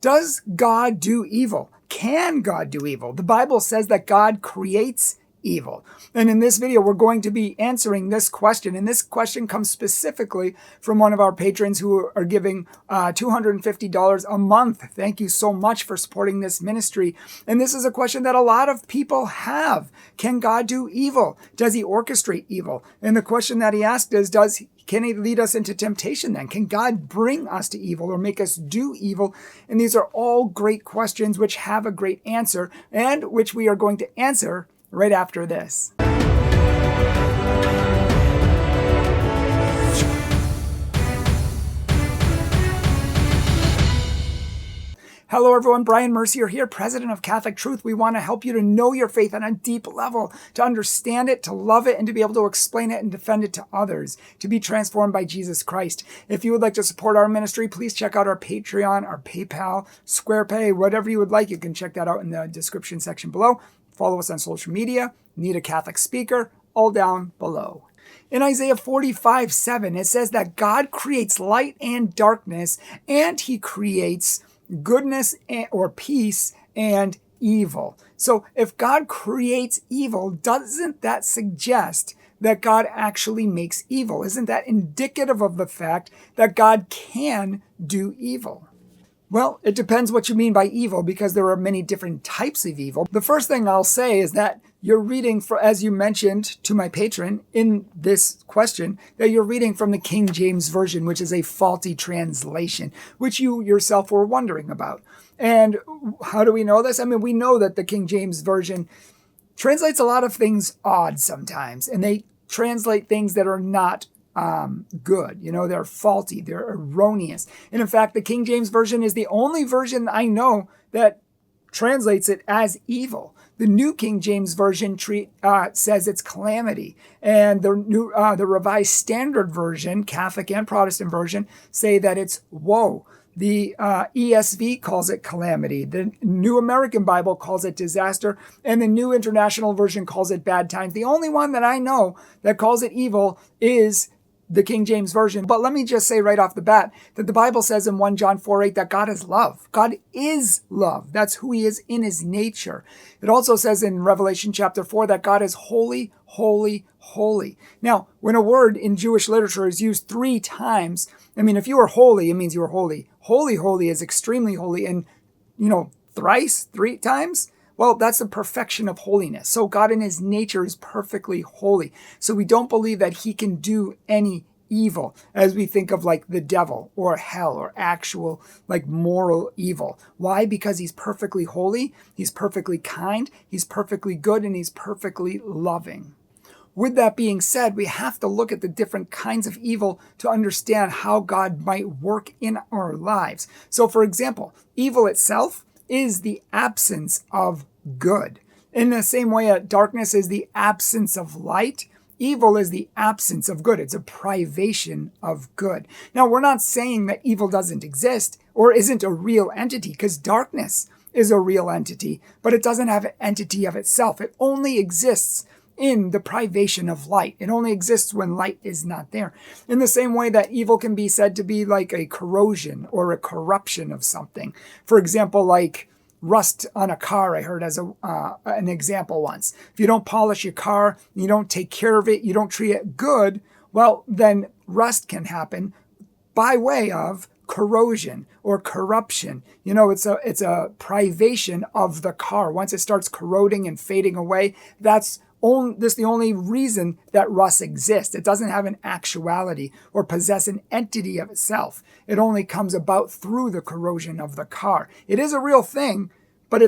Does God do evil? Can God do evil? The Bible says that God creates evil. And in this video, we're going to be answering this question. And this question comes specifically from one of our patrons who are giving $250 a month. Thank you so much for supporting this ministry. And this is a question that a lot of people have. Can God do evil? Does he orchestrate evil? And the question that he asked is, can he lead us into temptation then? Can God bring us to evil or make us do evil? And these are all great questions which have a great answer and which we are going to answer right after this. Hello everyone, Bryan Mercier here, president of Catholic Truth. We want to help you to know your faith on a deep level, to understand it, to love it, and to be able to explain it and defend it to others, to be transformed by Jesus Christ. If you would like to support our ministry, please check out our Patreon, our PayPal, SquarePay, whatever you would like. You can check that out in the description section below. Follow us on social media, Need a Catholic Speaker, all down below. In Isaiah 45:7, it says that God creates light and darkness, and he creates goodness or peace and evil. So if God creates evil, doesn't that suggest that God actually makes evil? Isn't that indicative of the fact that God can do evil? Well, it depends what you mean by evil, because there are many different types of evil. The first thing I'll say is that you're reading, as you mentioned to my patron in this question, that you're reading from the King James Version, which is a faulty translation, which you yourself were wondering about. And how do we know this? I mean, we know that the King James Version translates a lot of things odd sometimes, and they translate things that are not good. They're faulty, they're erroneous. And in fact, the King James Version is the only version I know that translates it as evil. The New King James Version says it's calamity. And the Revised Standard Version, Catholic and Protestant version, say that it's woe. The ESV calls it calamity. The New American Bible calls it disaster. And the New International Version calls it bad times. The only one that I know that calls it evil is the King James Version. But let me just say right off the bat that the Bible says in 1 John 4:8 that God is love. God is love. That's who he is in his nature. It also says in Revelation chapter 4 that God is holy, holy, holy. Now, when a word in Jewish literature is used 3 times, I mean, if you are holy, it means you are holy. Holy, holy is extremely holy. And, thrice, 3 times? Well, that's the perfection of holiness. So God in his nature is perfectly holy. So we don't believe that he can do any evil as we think of like the devil or hell or actual like moral evil. Why? Because he's perfectly holy, he's perfectly kind, he's perfectly good, and he's perfectly loving. With that being said, we have to look at the different kinds of evil to understand how God might work in our lives. So for example, evil itself is the absence of good. In the same way darkness is the absence of light, evil is the absence of good. It's a privation of good. Now, we're not saying that evil doesn't exist or isn't a real entity, because darkness is a real entity, but it doesn't have an entity of itself. It only exists in the privation of light. It only exists when light is not there. In the same way that evil can be said to be like a corrosion or a corruption of something. For example, like rust on a car, I heard as an example once. If you don't polish your car, you don't take care of it, you don't treat it good, well, then rust can happen by way of corrosion or corruption. It's a privation of the car. Once it starts corroding and fading away, that's the only reason that rust exists. It doesn't have an actuality or possess an entity of itself. It only comes about through the corrosion of the car. It is a real thing, but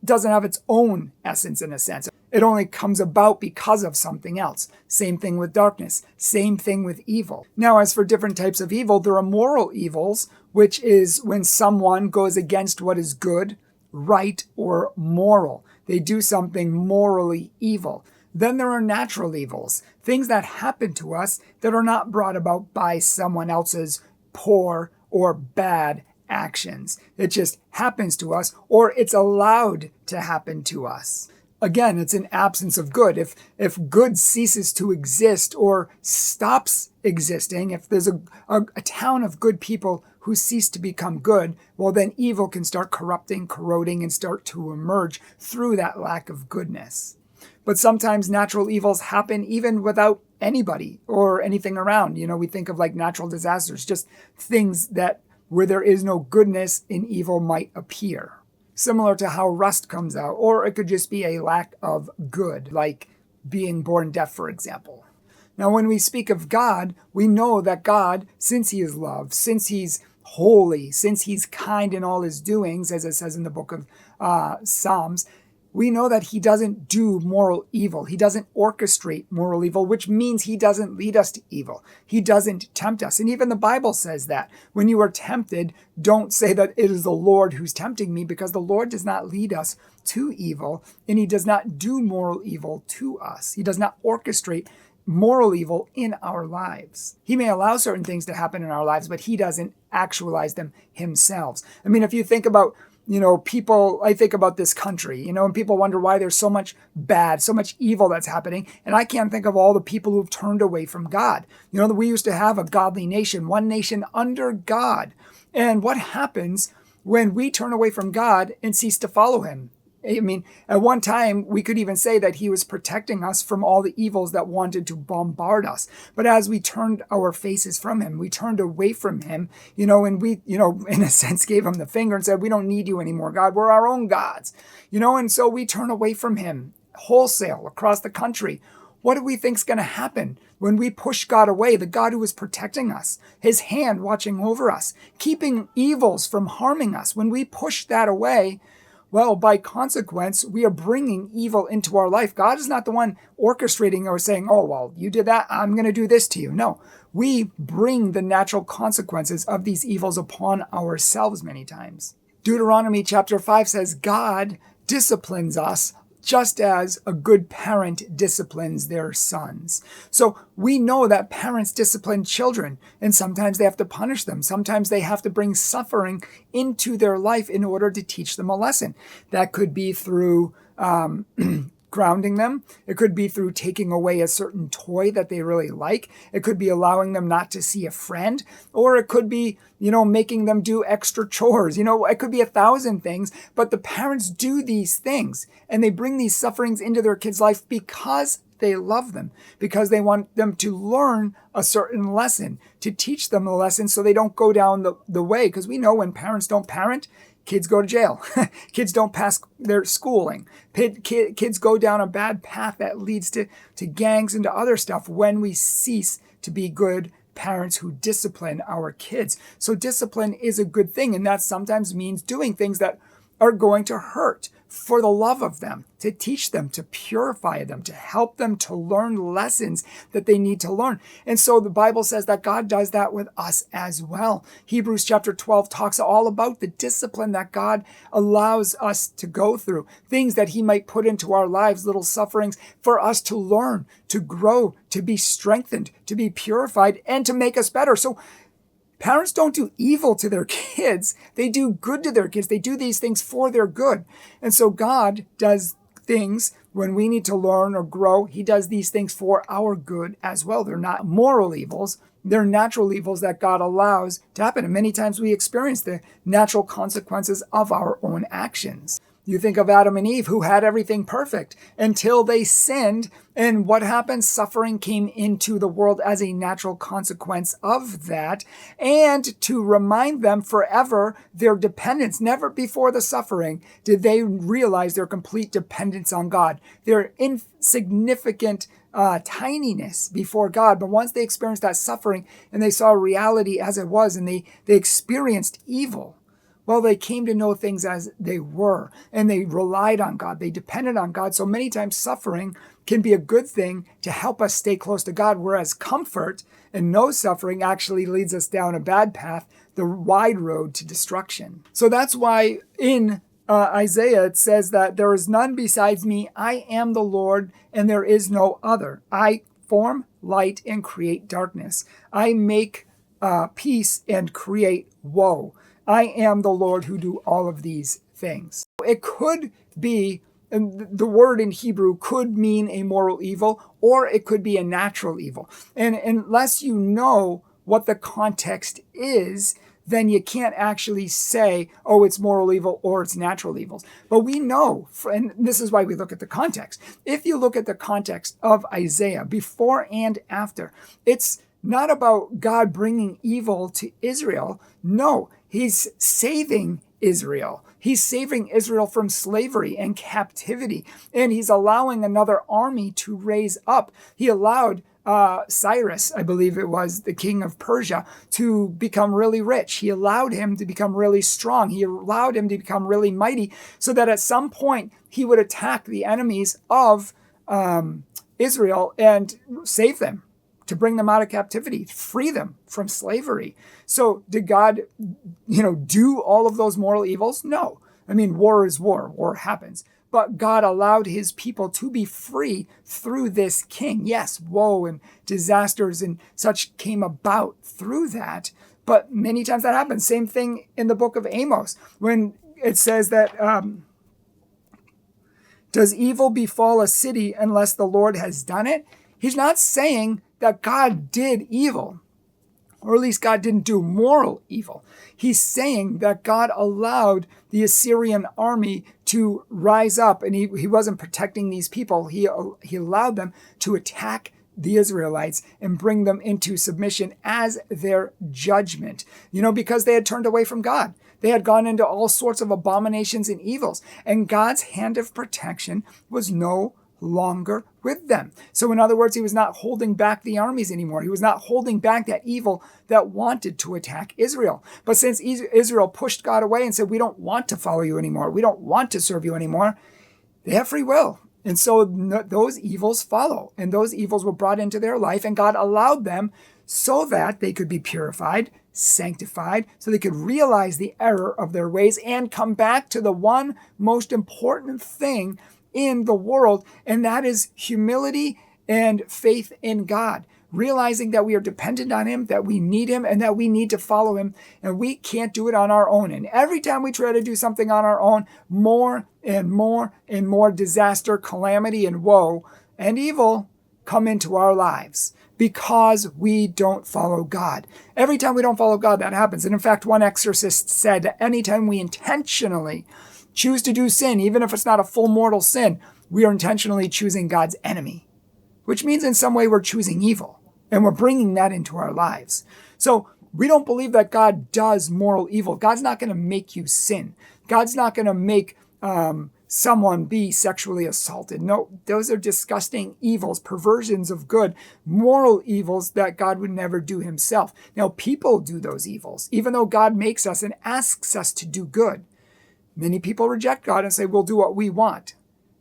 doesn't have its own essence in a sense. It only comes about because of something else. Same thing with darkness. Same thing with evil. Now, as for different types of evil, there are moral evils, which is when someone goes against what is good, right, or moral. They do something morally evil. Then there are natural evils, things that happen to us that are not brought about by someone else's poor or bad actions. It just happens to us, or it's allowed to happen to us. again, it's an absence of good. If good ceases to exist or stops existing, if there's a town of good people who cease to become good, well, then evil can start corrupting, corroding, and start to emerge through that lack of goodness. But sometimes natural evils happen even without anybody or anything around. We think of like natural disasters, just things that where there is no goodness, an evil might appear. Similar to how rust comes out, or it could just be a lack of good, like being born deaf, for example. Now, when we speak of God, we know that God, since he is love, since he's holy, since he's kind in all his doings, as it says in the book of Psalms, we know that he doesn't do moral evil. He doesn't orchestrate moral evil, which means he doesn't lead us to evil. He doesn't tempt us. And even the Bible says that when you are tempted, don't say that it is the Lord who's tempting me, because the Lord does not lead us to evil, and he does not do moral evil to us. He does not orchestrate moral evil in our lives. He may allow certain things to happen in our lives, but he doesn't actualize them himself. I mean, if you think about people, I think about this country, and people wonder why there's so much bad, so much evil that's happening. And I can't think of all the people who've turned away from God. We used to have a godly nation, one nation under God. And what happens when we turn away from God and cease to follow him? I mean, at one time, we could even say that he was protecting us from all the evils that wanted to bombard us. But as we turned our faces from him, we turned away from him, and we, in a sense, gave him the finger and said, we don't need you anymore, God. We're our own gods, and so we turn away from him wholesale across the country. What do we think is going to happen when we push God away, the God who is protecting us, his hand watching over us, keeping evils from harming us? When we push that away, well, by consequence, we are bringing evil into our life. God is not the one orchestrating or saying, oh, well, you did that, I'm going to do this to you. No, we bring the natural consequences of these evils upon ourselves many times. Deuteronomy chapter 5 says, God disciplines us just as a good parent disciplines their sons. So we know that parents discipline children, and sometimes they have to punish them. Sometimes they have to bring suffering into their life in order to teach them a lesson. That could be through grounding them. It could be through taking away a certain toy that they really like. It could be allowing them not to see a friend, or it could be, making them do extra chores. It could be 1,000 things, but the parents do these things and they bring these sufferings into their kids' life because they love them, because they want them to learn a certain lesson, to teach them a lesson so they don't go down the way. Because we know when parents don't parent, kids go to jail. Kids don't pass their schooling. Kids go down a bad path that leads to gangs and to other stuff when we cease to be good parents who discipline our kids. So discipline is a good thing, and that sometimes means doing things that are going to hurt for the love of them, to teach them, to purify them, to help them to learn lessons that they need to learn. And so the Bible says that God does that with us as well. Hebrews chapter 12 talks all about the discipline that God allows us to go through, things that he might put into our lives, little sufferings for us to learn, to grow, to be strengthened, to be purified, and to make us better. So parents don't do evil to their kids. They do good to their kids. They do these things for their good. And so God does things when we need to learn or grow. He does these things for our good as well. They're not moral evils. They're natural evils that God allows to happen. And many times we experience the natural consequences of our own actions. You think of Adam and Eve, who had everything perfect until they sinned. And what happened? Suffering came into the world as a natural consequence of that. And to remind them forever their dependence. Never before the suffering did they realize their complete dependence on God, their insignificant tininess before God. But once they experienced that suffering and they saw reality as it was, and they experienced evil, well, they came to know things as they were, and they relied on God. They depended on God. So many times suffering can be a good thing to help us stay close to God, whereas comfort and no suffering actually leads us down a bad path, the wide road to destruction. So that's why in Isaiah it says that there is none besides me. I am the Lord, and there is no other. I form light and create darkness. I make peace and create woe. I am the Lord who do all of these things. It could be and the word in Hebrew could mean a moral evil, or it could be a natural evil. And unless you know what the context is, then you can't actually say, oh, it's moral evil or it's natural evils. But we know, and this is why we look at the context. If you look at the context of Isaiah, before and after, it's not about God bringing evil to Israel. No, he's saving Israel. He's saving Israel from slavery and captivity, and he's allowing another army to raise up. He allowed Cyrus, I believe it was, the king of Persia, to become really rich. He allowed him to become really strong. He allowed him to become really mighty, so that at some point he would attack the enemies of Israel and save them, to bring them out of captivity, free them from slavery. So did God, do all of those moral evils? No. I mean, war is war. War happens. But God allowed his people to be free through this king. Yes, woe and disasters and such came about through that. But many times that happens. Same thing in the book of Amos, when it says that, does evil befall a city unless the Lord has done it? He's not saying that God did evil, or at least God didn't do moral evil. He's saying that God allowed the Assyrian army to rise up, and he wasn't protecting these people. He allowed them to attack the Israelites and bring them into submission as their judgment, because they had turned away from God. They had gone into all sorts of abominations and evils, and God's hand of protection was no longer with them. So in other words, he was not holding back the armies anymore. He was not holding back that evil that wanted to attack Israel. But since Israel pushed God away and said, we don't want to follow you anymore, we don't want to serve you anymore, they have free will. And so those evils follow, and those evils were brought into their life, and God allowed them so that they could be purified, sanctified, so they could realize the error of their ways and come back to the one most important thing in the world, and that is humility and faith in God. Realizing that we are dependent on him, that we need him, and that we need to follow him, and we can't do it on our own. And every time we try to do something on our own, more and more and more disaster, calamity, and woe and evil come into our lives because we don't follow God. Every time we don't follow God, that happens. And in fact, one exorcist said that anytime we intentionally choose to do sin, even if it's not a full mortal sin, we are intentionally choosing God's enemy, which means in some way we're choosing evil, and we're bringing that into our lives. So we don't believe that God does moral evil. God's not going to make you sin. God's not going to make someone be sexually assaulted. No, those are disgusting evils, perversions of good, moral evils that God would never do himself. Now, people do those evils, even though God makes us and asks us to do good. Many people reject God and say, we'll do what we want.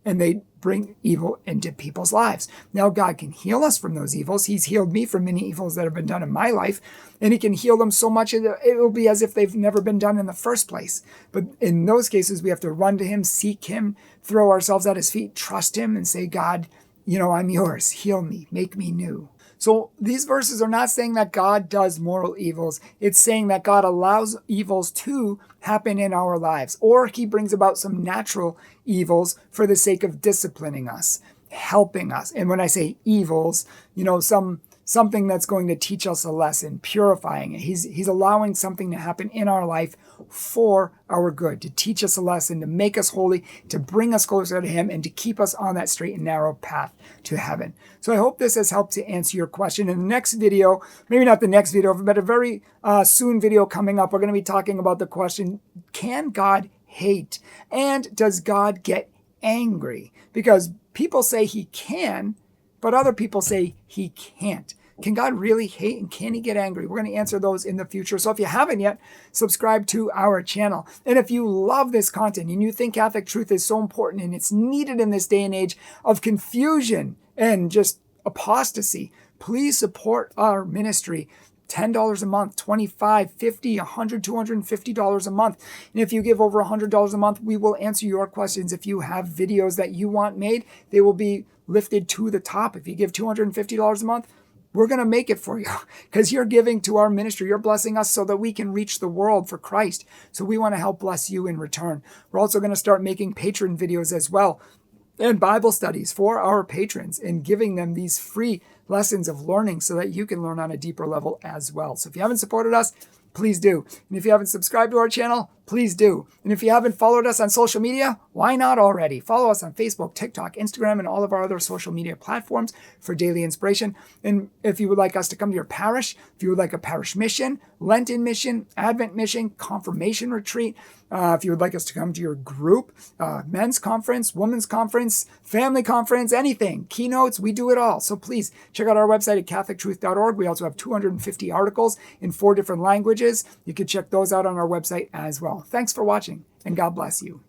And they bring evil into people's lives. Now, God can heal us from those evils. He's healed me from many evils that have been done in my life. And he can heal them so much that it will be as if they've never been done in the first place. But in those cases, we have to run to him, seek him, throw ourselves at his feet, trust him, and say, God, I'm yours. Heal me. Make me new. So these verses are not saying that God does moral evils. It's saying that God allows evils to happen in our lives, or he brings about some natural evils for the sake of disciplining us, helping us. And when I say evils, something that's going to teach us a lesson, purifying it. He's allowing something to happen in our life for our good, to teach us a lesson, to make us holy, to bring us closer to him, and to keep us on that straight and narrow path to heaven. So I hope this has helped to answer your question. In the next video, maybe not the next video, but a very soon video coming up, we're going to be talking about the question, can God hate? And does God get angry? Because people say he can, but other people say he can't. Can God really hate, and can he get angry? We're going to answer those in the future. So if you haven't yet, subscribe to our channel. And if you love this content and you think Catholic truth is so important and it's needed in this day and age of confusion and just apostasy, please support our ministry. $10 a month, $25, $50, $100, $250 a month. And if you give over $100 a month, we will answer your questions. If you have videos that you want made, they will be lifted to the top. If you give $250 a month, we're going to make it for you because you're giving to our ministry. You're blessing us so that we can reach the world for Christ. So we want to help bless you in return. We're also going to start making patron videos as well. and Bible studies for our patrons and giving them these free lessons of learning so that you can learn on a deeper level as well. So if you haven't supported us, please do. And if you haven't subscribed to our channel, please do. And if you haven't followed us on social media, why not already? Follow us on Facebook, TikTok, Instagram, and all of our other social media platforms for daily inspiration. And if you would like us to come to your parish, if you would like a parish mission, Lenten mission, Advent mission, confirmation retreat, if you would like us to come to your group, men's conference, women's conference, family conference, anything, keynotes, we do it all. So please check out our website at catholictruth.org. We also have 250 articles in 4 different languages. You can check those out on our website as well. Thanks for watching, and God bless you.